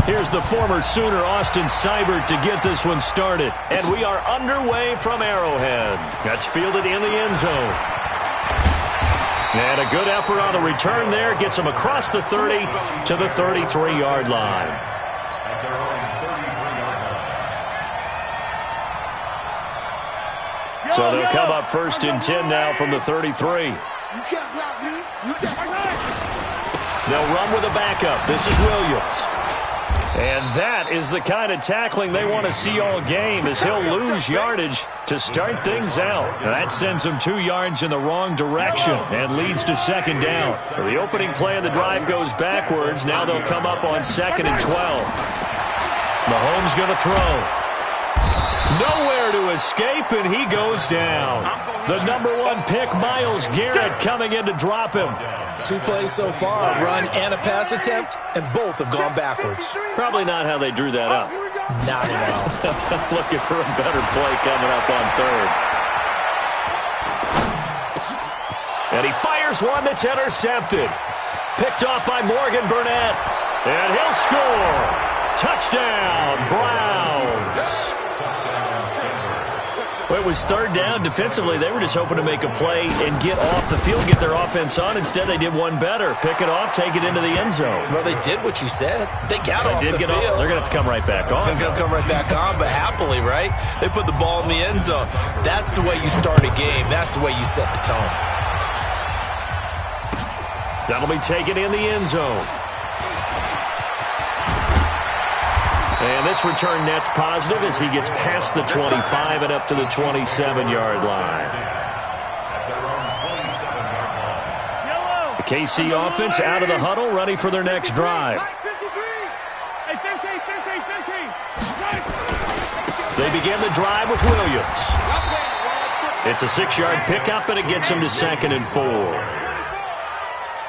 Here's the former Sooner, Austin Seibert, to get this one started. And we are underway from Arrowhead. That's fielded in the end zone. And a good effort on the return there. Gets him across the 30 to the 33-yard line. So they'll come up 1st and 10 now from the 33. They'll run with a backup. This is Williams. And that is the kind of tackling they want to see all game, as he'll lose yardage to start things out. Now that sends him 2 yards in the wrong direction and leads to 2nd down. So the opening play of the drive goes backwards. Now they'll come up on 2nd and 12. Mahomes going to throw. Nowhere to escape, and he goes down. The #1 pick, Myles Garrett, coming in to drop him. 2 plays so far, a run and a pass attempt, and both have gone backwards. Probably not how they drew that up. Not at all. Looking for a better play coming up on 3rd. And he fires one that's intercepted. Picked off by Morgan Burnett. And he'll score. Touchdown, Browns. Well, it was 3rd down. Defensively, they were just hoping to make a play and get off the field, get their offense on. Instead, they did one better. Pick it off, take it into the end zone. Well, they did what you said. They got off the field. They're going to have to come right back on. They're going to come right back on, but happily, right? They put the ball in the end zone. That's the way you start a game. That's the way you set the tone. That'll be taken in the end zone. And this return net's positive as he gets past the 25 and up to the 27-yard line. The KC offense out of the huddle, ready for their next drive. They begin the drive with Williams. It's a 6-yard pickup, and it gets him to 2nd and 4.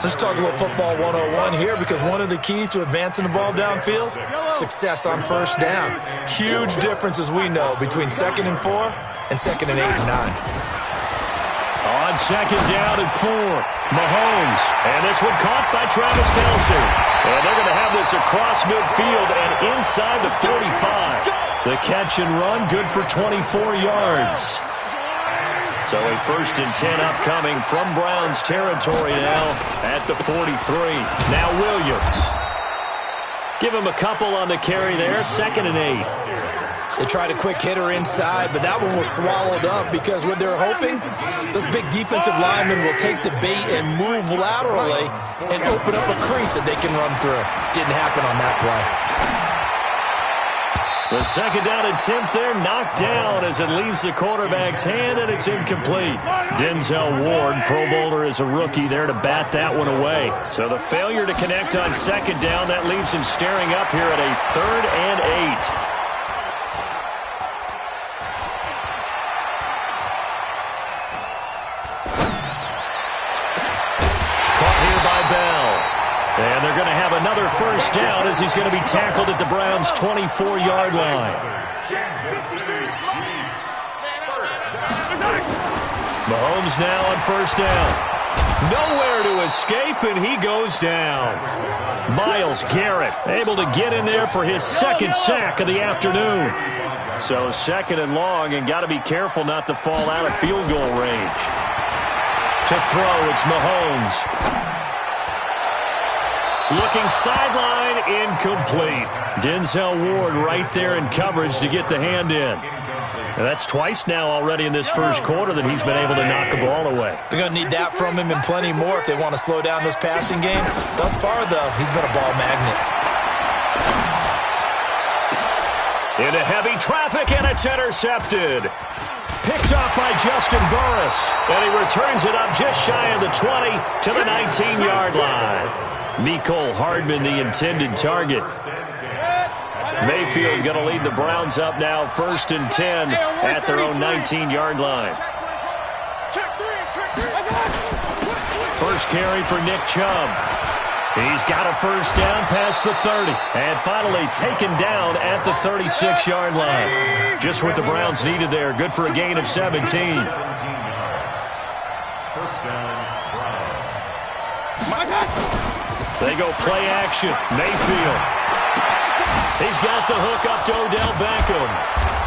Let's talk a little football 101 here, because one of the keys to advancing the ball downfield, success on 1st down. Huge difference, as we know, between 2nd and 4 and 2nd and 8 and 9. On 2nd down and 4, Mahomes. And this one caught by Travis Kelce. And they're going to have this across midfield and inside the 45. The catch and run, good for 24 yards. So a 1st and 10 upcoming from Browns territory now at the 43. Now Williams. Give him a couple on the carry there. 2nd and 8. They tried a quick hitter inside, but that one was swallowed up because what they're hoping, those big defensive linemen will take the bait and move laterally and open up a crease that they can run through. Didn't happen on that play. The 2nd down attempt there knocked down as it leaves the quarterback's hand, and it's incomplete. Denzel Ward, Pro Bowler as a rookie, there to bat that one away. So the failure to connect on 2nd down, that leaves him staring up here at a 3rd and 8. Caught here by Bell. And they're going to have another 1st down as he's going to be tackled at the Browns' 24-yard line. Mahomes now on 1st down. Nowhere to escape, and he goes down. Myles Garrett able to get in there for his 2nd sack of the afternoon. So 2nd and long, and got to be careful not to fall out of field goal range. To throw, it's Mahomes. Looking sideline, incomplete. Denzel Ward right there in coverage to get the hand in. And that's twice now already in this 1st quarter that he's been able to knock the ball away. They're going to need that from him and plenty more if they want to slow down this passing game. Thus far, though, he's been a ball magnet. Into heavy traffic, and it's intercepted. Picked off by Justin Burris. And he returns it up just shy of the 20 to the 19-yard line. Mecole Hardman, the intended target. Mayfield going to lead the Browns up now, 1st and 10 at their own 19-yard line. First carry for Nick Chubb. He's got a 1st down past the 30. And finally taken down at the 36-yard line. Just what the Browns needed there. Good for a gain of 17. They go play action. Mayfield. He's got the hook up to Odell Beckham.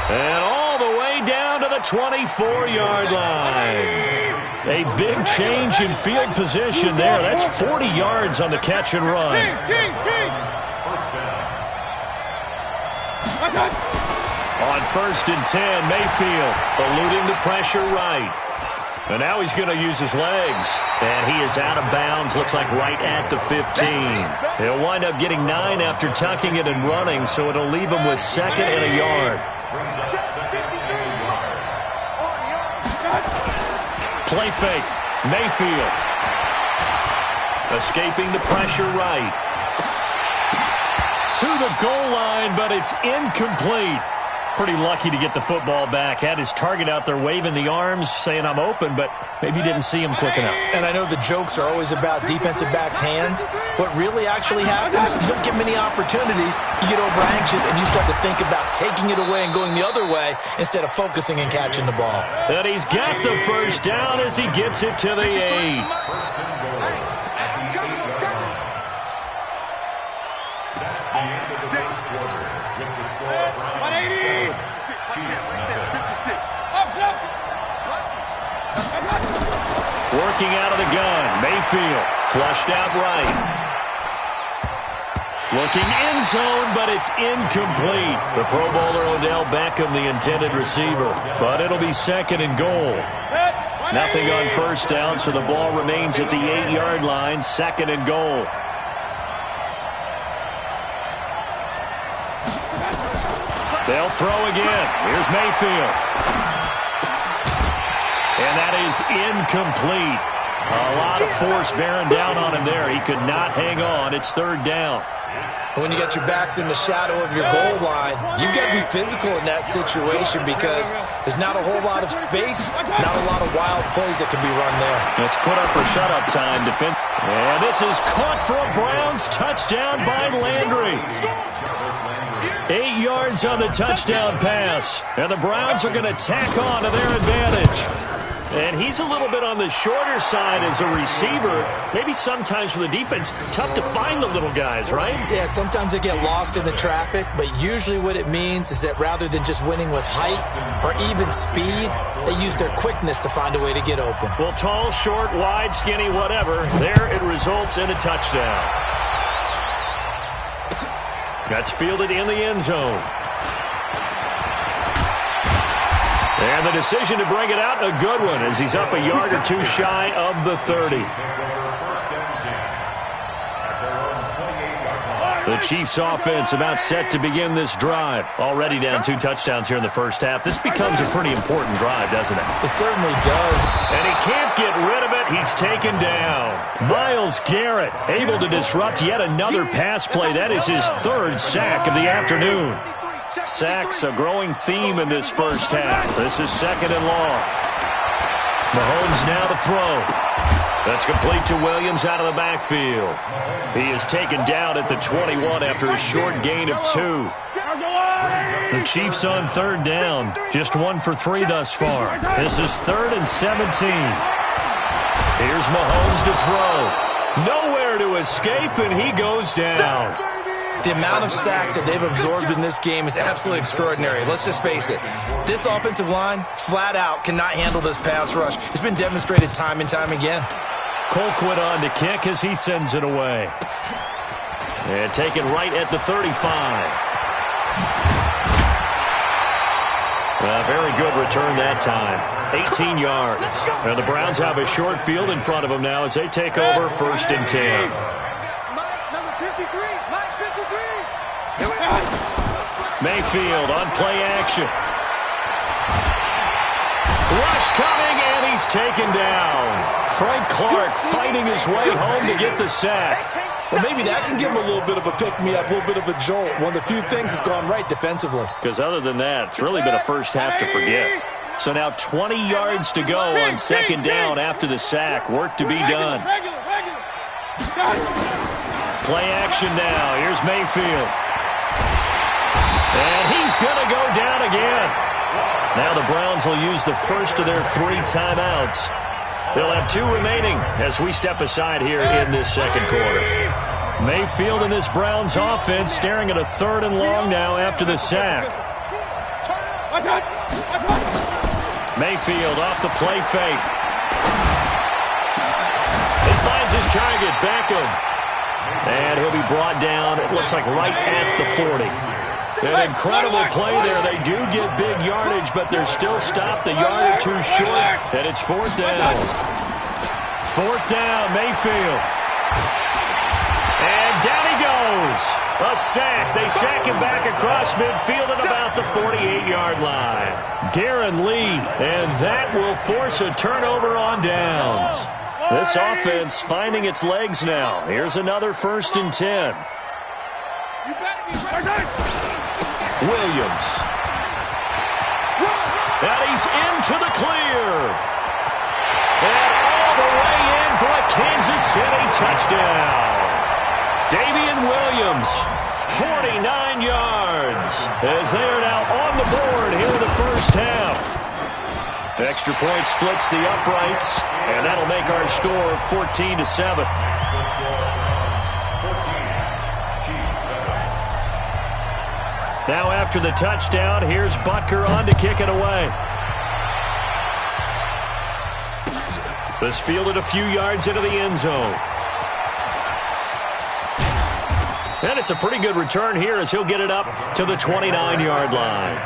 And all the way down to the 24-yard line. A big change in field position there. That's 40 yards on the catch and run. On 1st and 10, Mayfield eluding the pressure right. And now he's going to use his legs. And he is out of bounds, looks like right at the 15. He'll wind up getting 9 after tucking it and running, so it'll leave him with 2nd and a yard. Play fake. Mayfield. Escaping the pressure right. To the goal line, but it's incomplete. Pretty lucky to get the football back. Had his target out there waving the arms, saying I'm open, but maybe didn't see him quick enough. And I know the jokes are always about defensive backs' hands. What really actually happens, you don't get many opportunities. You get over anxious, and you start to think about taking it away and going the other way instead of focusing and catching the ball. And he's got the first down as he gets it to the 8. Working out of the gun. Mayfield flushed out right. Looking end zone, but it's incomplete. The Pro Bowler Odell Beckham, the intended receiver. But it'll be 2nd and goal. Nothing on 1st down, so the ball remains at the 8-yard line. 2nd and goal. They'll throw again. Here's Mayfield. And that is incomplete. A lot of force bearing down on him there. He could not hang on. It's 3rd down. When you get your backs in the shadow of your goal line, you've got to be physical in that situation because there's not a whole lot of space, not a lot of wild plays that can be run there. Let's put up or shut up time. And this is caught for a Browns touchdown by Landry. 8 yards on the touchdown pass. And the Browns are going to tack on to their advantage. And he's a little bit on the shorter side as a receiver. Maybe sometimes for the defense, tough to find the little guys, right? Yeah, sometimes they get lost in the traffic, but usually what it means is that rather than just winning with height or even speed, they use their quickness to find a way to get open. Well, tall, short, wide, skinny, whatever, there it results in a touchdown. That's fielded in the end zone. And the decision to bring it out, a good one, as he's up a yard or two shy of the 30. The Chiefs offense about set to begin this drive. Already down 2 touchdowns here in the first half. This becomes a pretty important drive, doesn't it? It certainly does. And he can't get rid of it. He's taken down. Myles Garrett able to disrupt yet another pass play. That is his 3rd sack of the afternoon. Sacks a growing theme in this first half. This is 2nd and long. Mahomes now to throw. That's complete to Williams out of the backfield. He is taken down at the 21 after a short gain of 2. The Chiefs on 3rd down. Just 1 for 3 thus far. This is 3rd and 17. Here's Mahomes to throw. Nowhere to escape, and he goes down. The amount of sacks that they've absorbed in this game is absolutely extraordinary. Let's just face it. This offensive line, flat out, cannot handle this pass rush. It's been demonstrated time and time again. Colquitt on to kick as he sends it away. And taken right at the 35. A very good return that time. 18 yards. And the Browns have a short field in front of them now as they take over 1st and 10. Mayfield on play action. Rush coming, and he's taken down. Frank Clark fighting his way home to get the sack. Well, maybe that can give him a little bit of a pick-me-up, a little bit of a jolt. One of the few things that's gone right defensively. Because other than that, it's really been a first half to forget. So now 20 yards to go on 2nd down after the sack. Work to be done. Play action now. Here's Mayfield. And he's going to go down again. Now the Browns will use the first of their 3 timeouts. They'll have 2 remaining as we step aside here in this 2nd quarter. Mayfield and this Browns offense staring at a 3rd and long now after the sack. Mayfield off the play fake. He finds his target, Beckham. And he'll be brought down, it looks like right at the 40. An incredible play there. They do get big yardage, but they're still stopped a yard or two short, and it's 4th down. 4th down, Mayfield. And down he goes. A sack. They sack him back across midfield at about the 48-yard line. Darren Lee, and that will force a turnover on downs. This offense finding its legs now. Here's another 1st and 10. Williams. And he's into the clear. And all the way in for a Kansas City touchdown. Damian Williams, 49 yards, as they are now on the board here in the first half. Extra point splits the uprights, and that'll make our score 14-7. Now after the touchdown, here's Butker on to kick it away. This fielded a few yards into the end zone. And it's a pretty good return here as he'll get it up to the 29-yard line.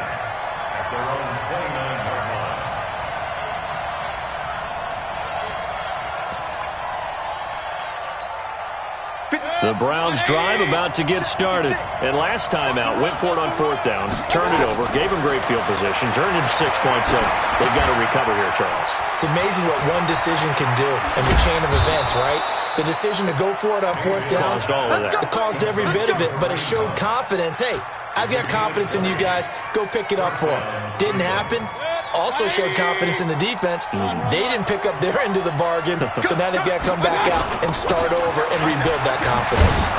The Browns drive about to get started. And last time out, went for it on 4th down, turned it over, gave him great field position, turned into 6 points, so they've got to recover here, Charles. It's amazing what one decision can do in the chain of events, right? The decision to go for it on 4th down. Caused all of that. It caused every bit of it, but it showed confidence. Hey, I've got confidence in you guys. Go pick it up for them. Didn't happen. Also showed confidence in the defense. They didn't pick up their end of the bargain, so now they've got to come back out and start over and rebuild that confidence.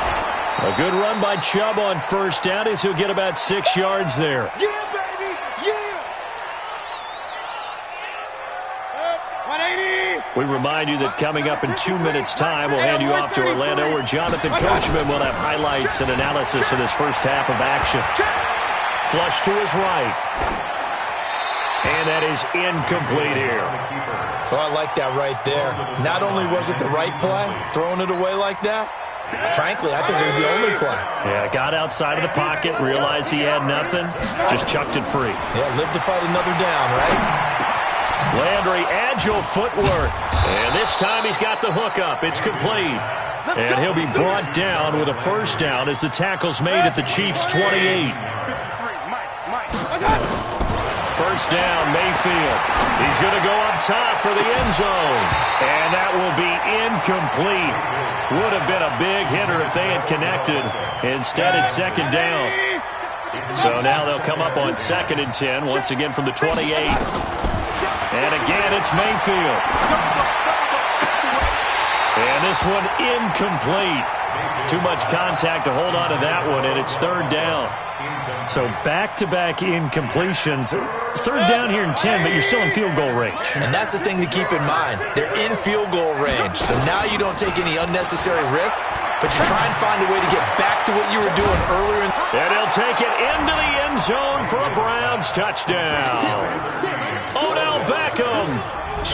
A good run by Chubb on 1st down as he'll get about 6 yards there. Yeah, baby! Yeah! 180! We remind you that coming up in 2 minutes' time, we'll hand you off to Orlando, where Jonathan Coachman will have highlights and analysis of this first half of action. Flush to his right. And that is incomplete here. Oh, I like that right there. Not only was it the right play, throwing it away like that, frankly, I think it was the only play. Yeah, got outside of the pocket, realized he had nothing, just chucked it free. Yeah, lived to fight another down, right? Landry, agile footwork. And this time he's got the hook up. It's complete. And he'll be brought down with a 1st down as the tackle's made at the Chiefs' 28. 1st down, Mayfield. He's going to go up top for the end zone. And that will be incomplete. Would have been a big hitter if they had connected. Instead, it's 2nd down. So now they'll come up on 2nd and 10, once again from the 28. And again, it's Mayfield. And this one incomplete. Too much contact to hold on to that one, and it's 3rd down. So back-to-back incompletions. 3rd down here in 10, but you're still in field goal range. And that's the thing to keep in mind. They're in field goal range. So now you don't take any unnecessary risks, but you try and find a way to get back to what you were doing earlier. And he'll take it into the end zone for a Browns touchdown. Odell Beckham,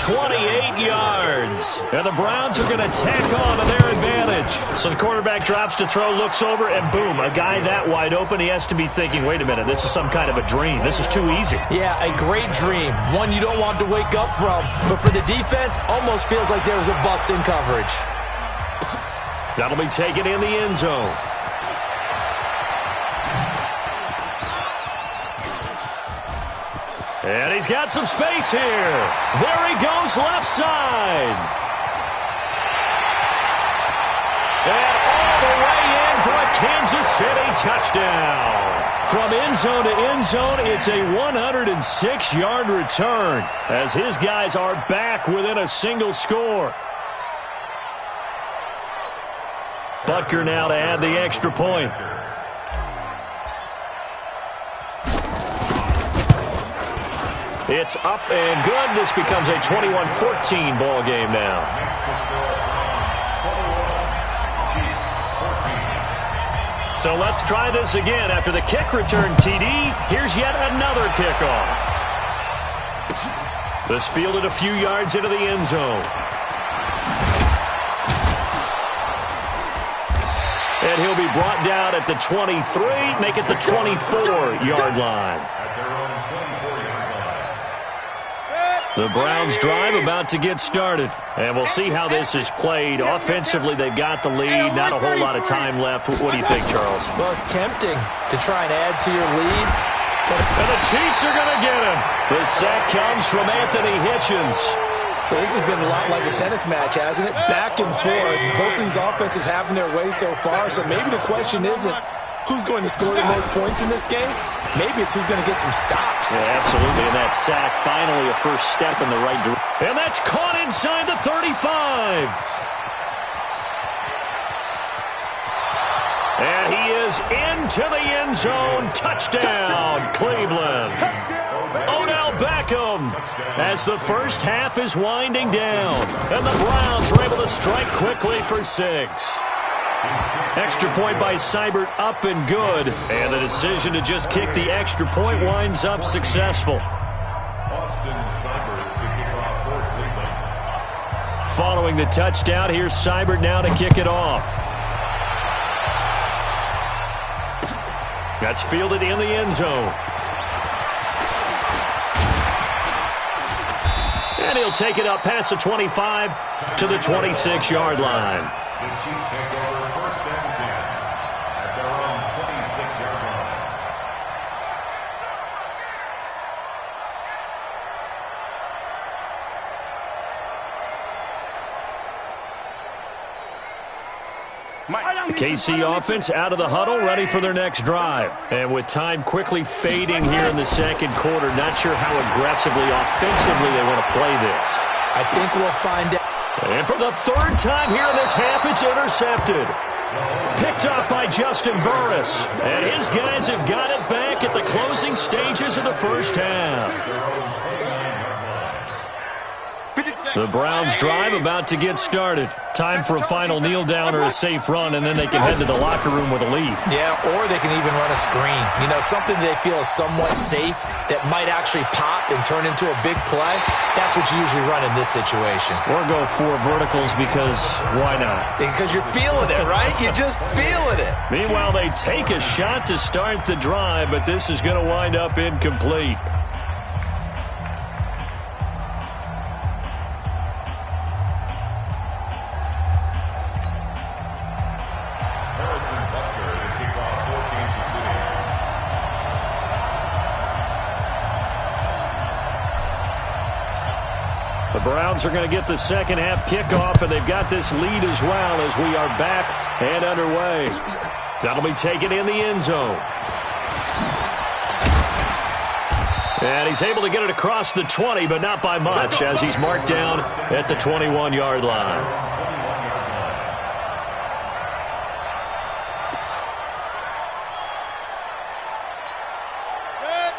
28 yards. And the Browns are going to tack on to their advantage. So the quarterback drops to throw, looks over, and boom, a guy that wide open, he has to be thinking, wait a minute, this is some kind of a dream. This is too easy. Yeah, a great dream. One you don't want to wake up from. But for the defense, almost feels like there was a bust in coverage. That'll be taken in the end zone. And he's got some space here. There he goes, left side. And all the way in for a Kansas City touchdown. From end zone to end zone, it's a 106-yard return as his guys are back within a single score. Butker now to add the extra point. It's up and good. This becomes a 21-14 ball game now. So let's try this again. After the kick return TD, here's yet another kickoff. This fielded a few yards into the end zone. And he'll be brought down at the 23, make it the 24-yard line. The Browns drive about to get started. And we'll see how this is played. Offensively, they've got the lead. Not a whole lot of time left. What do you think, Charles? Well, it's tempting to try and add to your lead. And the Chiefs are going to get him. The sack comes from Anthony Hitchens. So this has been a lot like a tennis match, hasn't it? Back and forth. Both these offenses having their way so far. So maybe the question isn't who's going to score the most points in this game. Maybe it's who's going to get some stops. Yeah, absolutely. And that sack, finally a first step in the right direction. And that's caught inside the 35. And he is into the end zone. Touchdown, Cleveland. Odell Beckham as the first half is winding down. And the Browns are able to strike quickly for 6. Extra point by Seibert up and good. And the decision to just kick the extra point winds up successful. Following the touchdown, here's Seibert now to kick it off. That's fielded in the end zone. And he'll take it up past the 25 to the 26-yard line. The Chiefs take over first and 10 at their own 26-yard line. The KC offense out of the huddle, ready for their next drive. And with time quickly fading here in the second quarter, not sure how aggressively, offensively they want to play this. I think we'll find out. And for the third time here in this half, it's intercepted. Picked up by Justin Burris. And his guys have got it back at the closing stages of the first half. The Browns drive about to get started. Time for a final kneel down or a safe run, and then they can head to the locker room with a lead. Yeah, or they can even run a screen. You know, something they feel is somewhat safe that might actually pop and turn into a big play. That's what you usually run in this situation. Or go 4 verticals because why not? Because you're feeling it, right? You're just feeling it. Meanwhile, they take a shot to start the drive, but this is going to wind up incomplete. The Browns are going to get the second half kickoff, and they've got this lead as well as we are back and underway. That'll be taken in the end zone. And he's able to get it across the 20, but not by much, as he's marked down at the 21-yard line.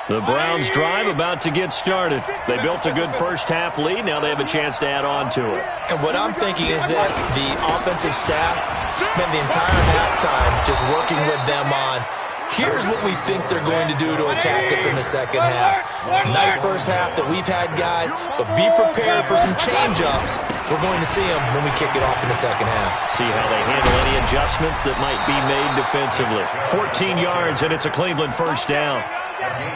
The Browns drive about to get started. They built a good first half lead. Now they have a chance to add on to it. And what I'm thinking is that the offensive staff spent the entire halftime just working with them on, here's what we think they're going to do to attack us in the second half. Nice first half that we've had, guys, but be prepared for some change-ups. We're going to see them when we kick it off in the second half. See how they handle any adjustments that might be made defensively. 14 yards, and it's a Cleveland first down.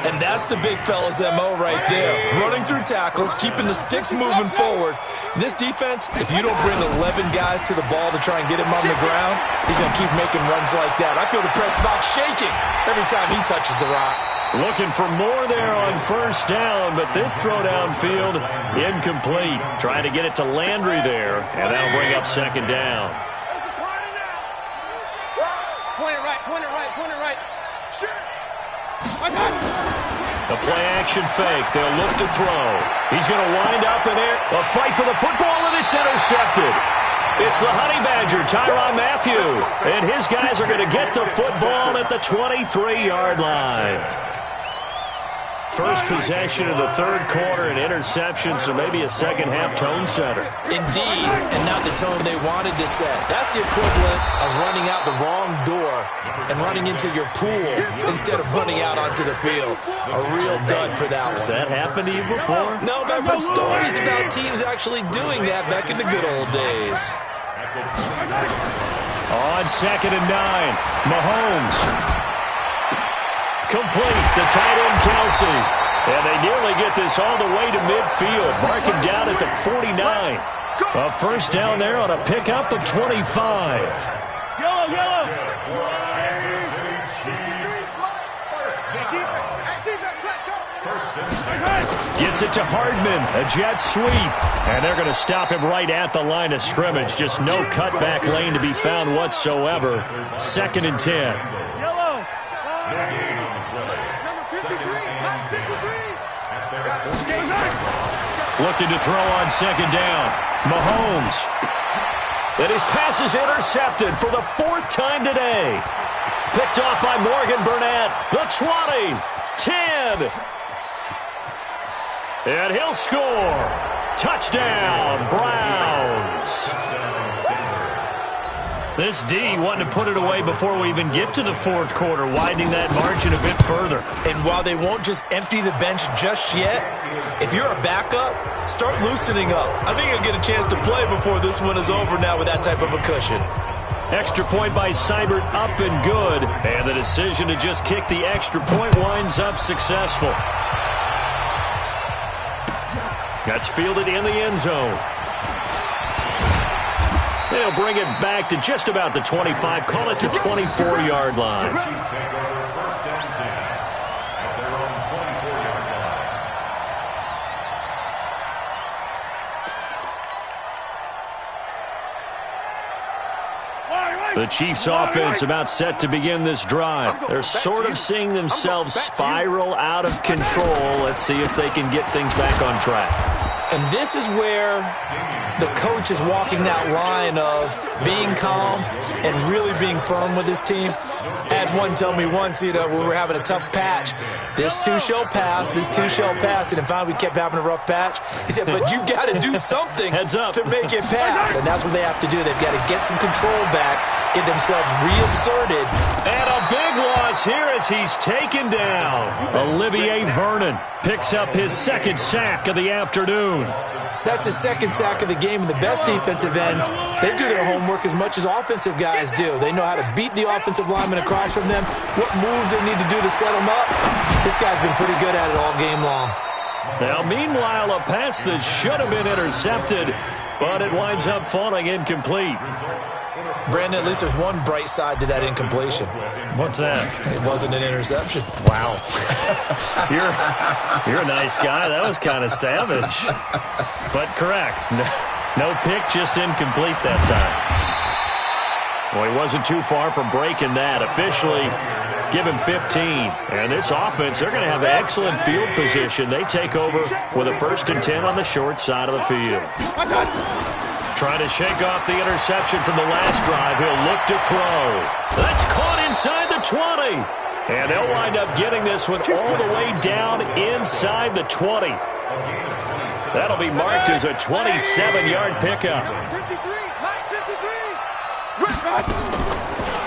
And that's the big fella's MO right there. Running through tackles, keeping the sticks moving forward. This defense, if you don't bring 11 guys to the ball to try and get him on the ground, he's going to keep making runs like that. I feel the press box shaking every time he touches the rock. Looking for more there on first down, but this throw downfield, incomplete. Trying to get it to Landry there, and that'll bring up second down. Point it right, point it right, point it right. The play-action fake. They'll look to throw. He's going to wind up in air. A fight for the football, and it's intercepted. It's the Honey Badger, Tyrann Mathieu. And his guys are going to get the football at the 23-yard line. First possession of the third quarter, an interception, so maybe a second-half tone setter. Indeed, and not the tone they wanted to set. That's the equivalent of running out the wrong door and running into your pool instead of running out onto the field. A real dud for that one. Has that happened to you before? No, but I've heard stories about teams actually doing that back in the good old days. On 2nd and 9, Mahomes. Complete, the tight end Kelsey. And they nearly get this all the way to midfield. Mark him down at the 49. A first down there on a pickup of 25. Yellow. Gets it to Hardman, a jet sweep. And they're going to stop him right at the line of scrimmage. Just no cutback lane to be found whatsoever. 2nd and 10. Yellow. Number 53, Mike 53. Looking to throw on 2nd down. Mahomes. And his pass is intercepted for the 4th time today. Picked off by Morgan Burnett. The 20. 10. And he'll score. Touchdown, Browns. This D wanting to put it away before we even get to the 4th quarter, widening that margin a bit further. And while they won't just empty the bench just yet, if you're a backup, start loosening up. I think you'll get a chance to play before this one is over now with that type of a cushion. Extra point by Seibert, up and good. And the decision to just kick the extra point winds up successful. That's fielded in the end zone. They'll bring it back to just about the 25, call it the 24-yard line. First and 10 at their own 24-yard line. The Chiefs' offense about set to begin this drive. They're sort of seeing themselves spiral out of control. Let's see if they can get things back on track. And this is where the coach is walking that line of being calm and really being firm with his team. Had one tell me once, we were having a tough patch. This too shall pass, this too shall pass. And finally we kept having a rough patch. He said, but you've got to do something Heads up. to make it pass. And that's what they have to do. They've got to get some control back, get themselves reasserted. And a big loss here as he's taken down. Olivier Vernon picks up his 2nd sack of the afternoon. That's his 2nd sack of the game, and the best defensive ends, they do their homework as much as offensive guys do. They know how to beat the offensive lineman across from them, what moves they need to do to set them up. This guy's been pretty good at it all game long. Now, meanwhile, a pass that should have been intercepted, but it winds up falling incomplete. Brandon, at least there's one bright side to that incompletion. What's that? It wasn't an interception. Wow. You're a nice guy. That was kind of savage. But correct. No pick, just incomplete that time. Well, he wasn't too far from breaking that. Officially, give him 15. And this offense, they're going to have excellent field position. They take over with a 1st and 10 on the short side of the field. Trying to shake off the interception from the last drive. He'll look to throw. That's caught inside the 20. And they'll wind up getting this one all the way down inside the 20. That'll be marked as a 27-yard pickup. Number 53, Mike 53.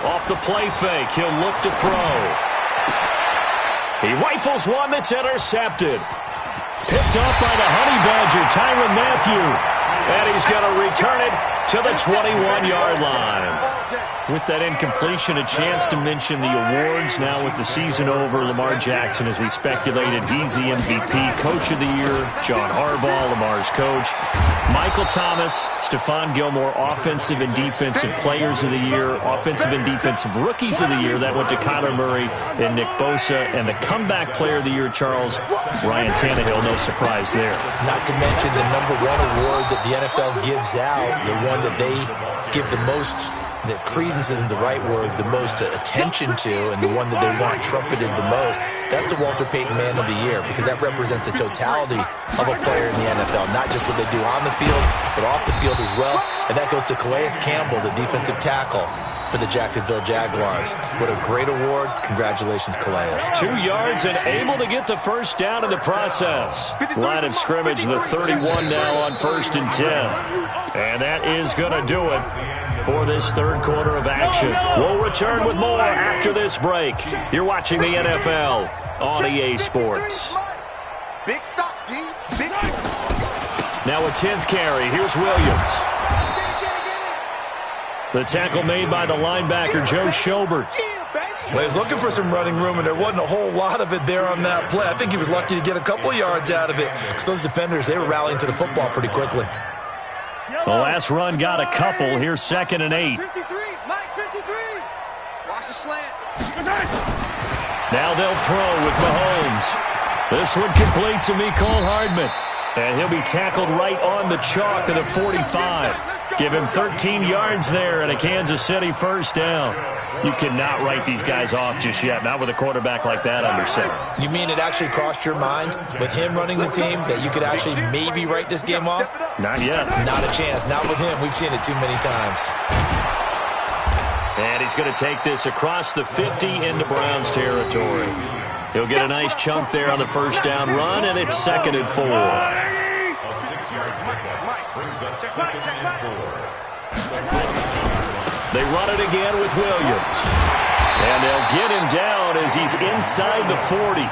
Off the play fake, he'll look to throw. He rifles one that's intercepted. Picked up by the Honey Badger, Tyrann Mathieu. And he's going to return it to the 21-yard line. With that incompletion, a chance to mention the awards. Now with the season over, Lamar Jackson, as we speculated, he's the MVP, Coach of the Year. John Harbaugh, Lamar's coach. Michael Thomas, Stephon Gilmore, Offensive and Defensive Players of the Year. Offensive and Defensive Rookies of the Year. That went to Kyler Murray and Nick Bosa. And the Comeback Player of the Year, Charles, Ryan Tannehill. No surprise there. Not to mention the number 1 award that the NFL gives out, the one that they give the most, that credence isn't the right word, the most attention to, and the one that they want trumpeted the most. That's the Walter Payton Man of the Year, because that represents the totality of a player in the NFL, not just what they do on the field, but off the field as well. And that goes to Calais Campbell, the defensive tackle for the Jacksonville Jaguars. What a great award. Congratulations, Calais. 2 yards and able to get the first down in the process. Line of scrimmage, the 31 now on 1st and 10. And that is going to do it for this third quarter of action. We'll return with more after this break. You're watching the NFL on EA Sports. Big stop, D. Big. Now a 10th carry. Here's Williams. The tackle made by the linebacker, Joe Schobert. Well, he was looking for some running room, and there wasn't a whole lot of it there on that play. I think he was lucky to get a couple of yards out of it because those defenders, they were rallying to the football pretty quickly. The last run got a couple. Here's 2nd and 8. 53, Mike 53. Watch the slant. Now they'll throw with Mahomes. This one complete to Mecole Hardman. And he'll be tackled right on the chalk of the 45. Give him 13 yards there and a Kansas City first down. You cannot write these guys off just yet, not with a quarterback like that under center. You mean it actually crossed your mind with him running the team that you could actually maybe write this game off? Not yet. Not a chance. Not with him. We've seen it too many times. And he's going to take this across the 50 into Browns territory. He'll get a nice chunk there on the first down run, and it's 2nd and 4. A 6-yard pickup brings up 2nd and 4. They run it again with Williams. And they'll get him down as he's inside the 40.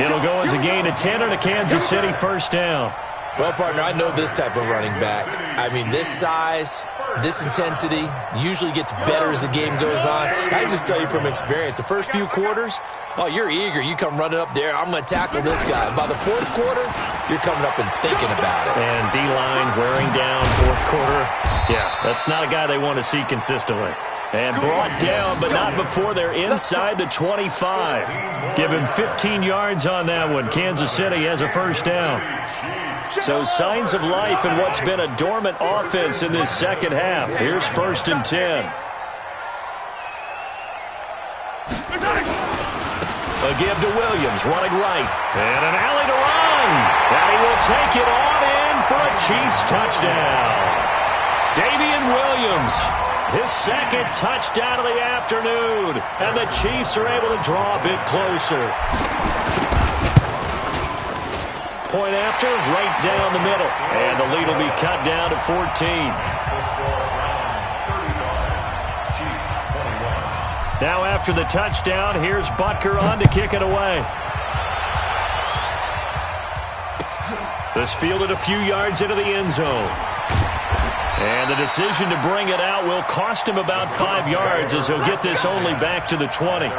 It'll go as a gain of 10 and a Kansas City first down. Well, partner, I know this type of running back. I mean, this size, this intensity usually gets better as the game goes on. I can just tell you from experience, the first few quarters, oh, you're eager. You come running up there, I'm going to tackle this guy. And by the fourth quarter, you're coming up and thinking about it. And D-line wearing down fourth quarter. Yeah, that's not a guy they want to see consistently. And brought down, but not before they're inside the 25. Give him 15 yards on that one. Kansas City has a first down. So signs of life in what's been a dormant offense in this second half. Here's 1st and 10. A give to Williams, running right. And an alley to run. And he will take it on in for a Chiefs touchdown. Damian Williams, his 2nd touchdown of the afternoon. And the Chiefs are able to draw a bit closer. Point after, right down the middle. And the lead will be cut down to 14. Now after the touchdown, here's Butker on to kick it away. This fielded a few yards into the end zone. And the decision to bring it out will cost him about 5 yards as he'll get this only back to the 20.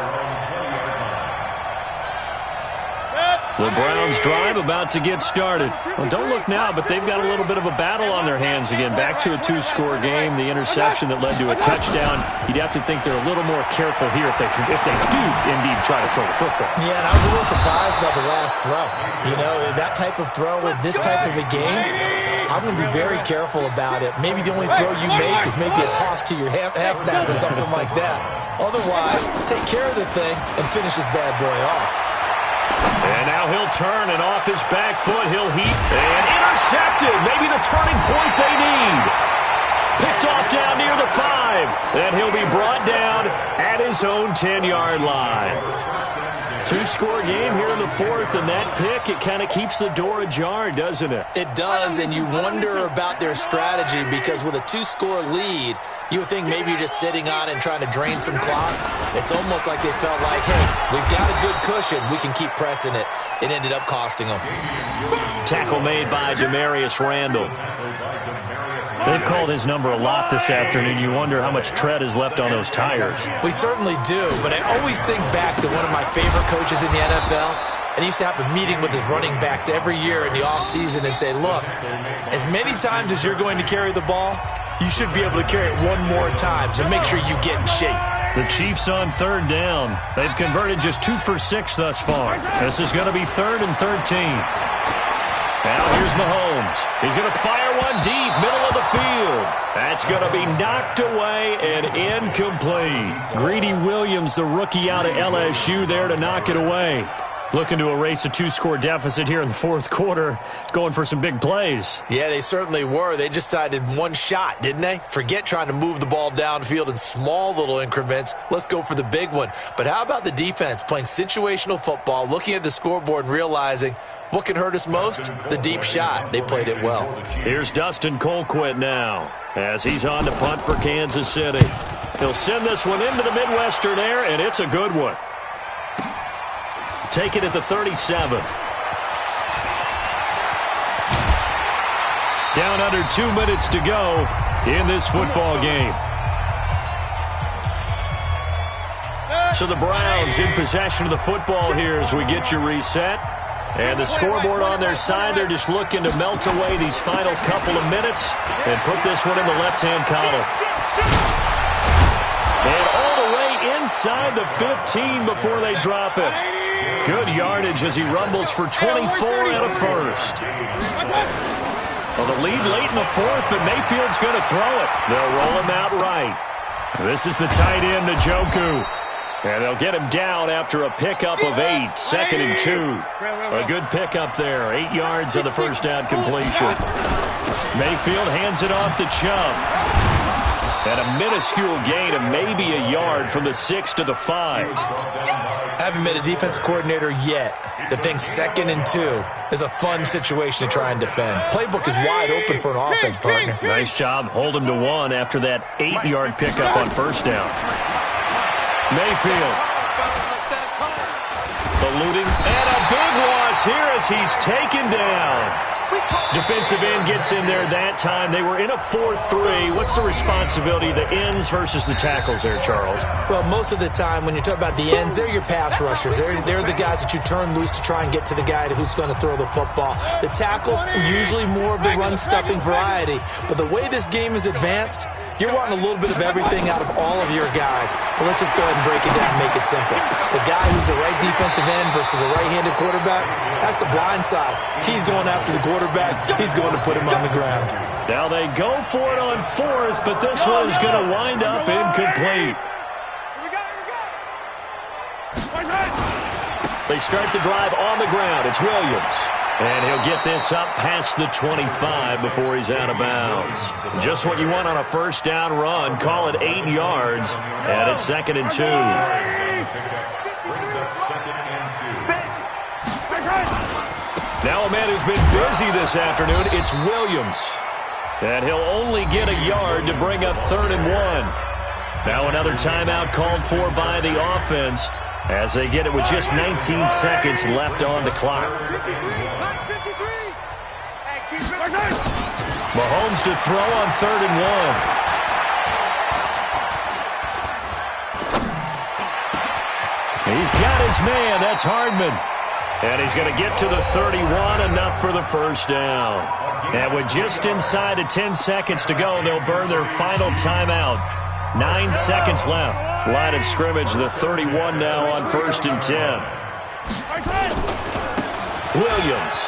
The Browns drive about to get started. Well, don't look now, but they've got a little bit of a battle on their hands again. Back to a 2-score game. The interception that led to a touchdown. You'd have to think they're a little more careful here if they do indeed try to throw the football. Yeah, and I was a little surprised by the last throw. You know, that type of throw in this type of a game, I'm going to be very careful about it. Maybe the only throw you make is maybe a toss to your halfback or something like that. Otherwise, take care of the thing and finish this bad boy off. And now he'll turn, and off his back foot, he'll heat, and intercepted. Maybe the turning point they need. Picked off down near the 5, and he'll be brought down at his own 10-yard line. 2-score game here in the 4th, and that pick, it kind of keeps the door ajar, doesn't it? It does, and you wonder about their strategy because with a 2-score lead, you would think maybe you're just sitting on it and trying to drain some clock. It's almost like they felt like, hey, we've got a good cushion. We can keep pressing it. It ended up costing them. Tackle made by Demarius Randall. They've called his number a lot this afternoon. You wonder how much tread is left on those tires. We certainly do, but I always think back to one of my favorite coaches in the NFL, and he used to have a meeting with his running backs every year in the offseason and say, look, as many times as you're going to carry the ball, you should be able to carry it one more time, so make sure you get in shape. The Chiefs on 3rd down. They've converted just 2 for 6 thus far. This is going to be 3rd and 13. Now here's Mahomes. He's going to fire one deep, middle of the field. That's going to be knocked away and incomplete. Greedy Williams, the rookie out of LSU, there to knock it away. Looking to erase a 2-score deficit here in the fourth quarter. Going for some big plays. Yeah, they certainly were. They just decided one shot, didn't they? Forget trying to move the ball downfield in small little increments. Let's go for the big one. But how about the defense playing situational football, looking at the scoreboard and realizing what can hurt us most? The deep shot. They played it well. Here's Dustin Colquitt now as he's on to punt for Kansas City. He'll send this one into the Midwestern air, and it's a good one. Take it at the 37. Down under 2 minutes to go in this football game. So the Browns in possession of the football here as we get you reset. And the scoreboard on their side, they're just looking to melt away these final couple of minutes and put this one in the left-hand column. And all the way inside the 15 before they drop it. Good yardage as he rumbles for 24 and a first. Well, the lead late in the fourth, but Mayfield's going to throw it. They'll roll him out right. This is the tight end, Njoku. And they'll get him down after a pickup of 8, 2nd and 2. A good pickup there, 8 yards on the first down completion. Mayfield hands it off to Chubb. And a minuscule gain of maybe a yard from the 6 to the 5. Haven't met a defense coordinator yet that thinks 2nd and 2 is a fun situation to try and defend. Playbook is wide open for an offense, partner. Nice job. Hold him to 1 after that 8-yard pickup on first down. Mayfield. Eluding. And a big loss here as he's taken down. Defensive end gets in there that time. They were in a 4-3. What's the responsibility of the ends versus the tackles there, Charles? Well, most of the time when you talk about the ends, they're your pass rushers. They're the guys that you turn loose to try and get to the guy who's going to throw the football. The tackles, usually more of the run-stuffing variety. But the way this game is advanced, you're wanting a little bit of everything out of all of your guys. But let's just go ahead and break it down and make it simple. The guy who's a right defensive end versus a right-handed quarterback, that's the blind side. He's going after the quarterback. He's going to put him on the ground. Now they go for it on 4th, but this one is going to wind up incomplete. They start the drive on the ground. It's Williams. And he'll get this up past the 25 before he's out of bounds. Just what you want on a first down run. Call it 8 yards. And it's 2nd and 2. Now a man who's been busy this afternoon, it's Williams. And he'll only get a yard to bring up 3rd and 1. Now another timeout called for by the offense as they get it with just 19 seconds left on the clock. Mahomes to throw on 3rd and 1. He's got his man. That's Hardman. And he's going to get to the 31, enough for the first down. And with just inside of 10 seconds to go, they'll burn their final timeout. 9 seconds left. Line of scrimmage, the 31 now on 1st and 10. Williams.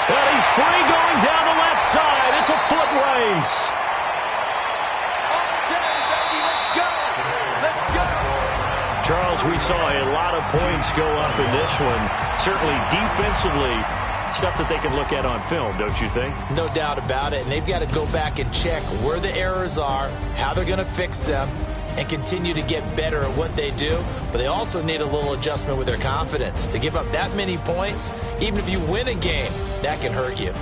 And he's free going down the left side. It's a foot race. Charles, we saw a lot of points go up in this one. Certainly defensively, stuff that they can look at on film, don't you think? No doubt about it. And they've got to go back and check where the errors are, how they're going to fix them, and continue to get better at what they do. But they also need a little adjustment with their confidence. To give up that many points, even if you win a game, that can hurt you.